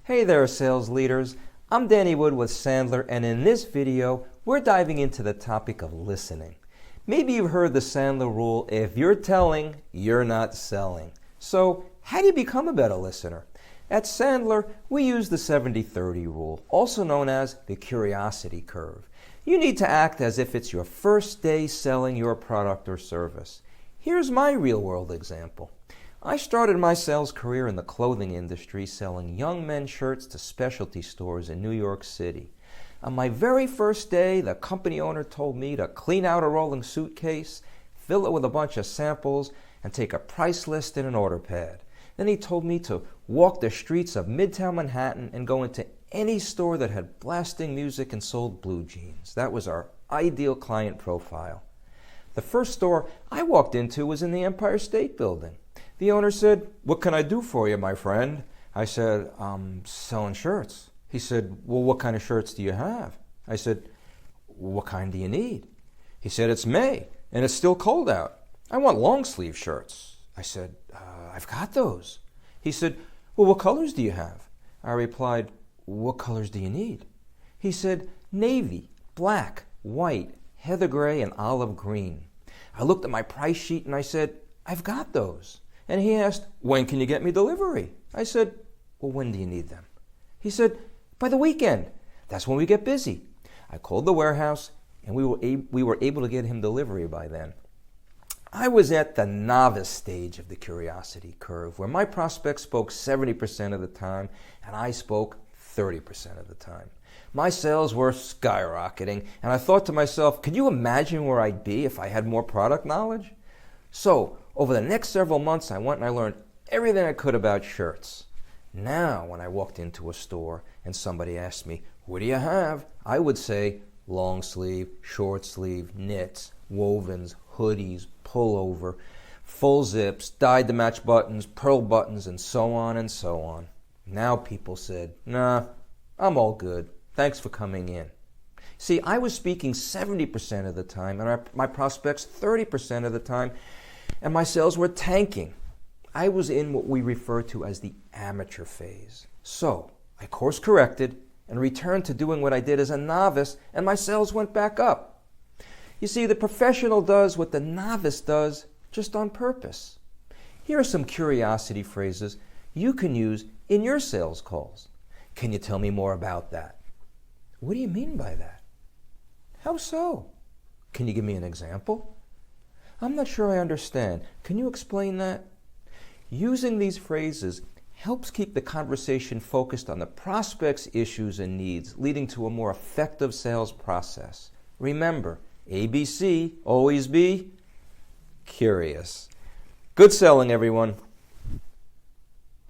Hey there, sales leaders. I'm Danny Wood with Sandler, and in this video, we're diving into the topic of listening. Maybe you've heard the Sandler rule, if you're telling, you're not selling. So, how do you become a better listener? At Sandler, we use the 70-30 rule, also known as the curiosity curve. You need to act as if it's your first day selling your product or service. Here's my real-world example. I started my sales career in the clothing industry selling young men's shirts to specialty stores in New York City. On my very first day, the company owner told me to clean out a rolling suitcase, fill it with a bunch of samples, and take a price list and an order pad. Then he told me to walk the streets of Midtown Manhattan and go into any store that had blasting music and sold blue jeans. That was our ideal client profile. The first store I walked into was in the Empire State Building. The owner said, "What can I do for you, my friend?" I said, "I'm selling shirts." He said, "Well, what kind of shirts do you have?" I said, "What kind do you need?" He said, "It's May, and it's still cold out. I want long sleeve shirts." I said, "I've got those." He said, "Well, what colors do you have?" I replied, "What colors do you need?" He said, "Navy, black, white, heather gray, and olive green." I looked at my price sheet and I said, "I've got those." And he asked, "When can you get me delivery?" I said, "Well, when do you need them?" He said, "By the weekend. That's when we get busy." I called the warehouse and we were able to get him delivery by then. I was at the novice stage of the curiosity curve where my prospects spoke 70% of the time and I spoke 30% of the time. My sales were skyrocketing and I thought to myself, could you imagine where I'd be if I had more product knowledge? So, over the next several months, I went and I learned everything I could about shirts. Now, when I walked into a store and somebody asked me, "What do you have?" I would say, long sleeve, short sleeve, knits, wovens, hoodies, pullover, full zips, dyed to match buttons, pearl buttons, and so on and so on. Now people said, "Nah, I'm all good. Thanks for coming in." See, I was speaking 70% of the time and my prospects 30% of the time, and my sales were tanking. I was in what we refer to as the amateur phase. So I course corrected and returned to doing what I did as a novice, and my sales went back up. You see, the professional does what the novice does just on purpose. Here are some curiosity phrases you can use in your sales calls. Can you tell me more about that? What do you mean by that? How so? Can you give me an example? I'm not sure I understand. Can you explain that? Using these phrases helps keep the conversation focused on the prospect's issues and needs, leading to a more effective sales process. Remember, ABC, always be curious. Good selling, everyone.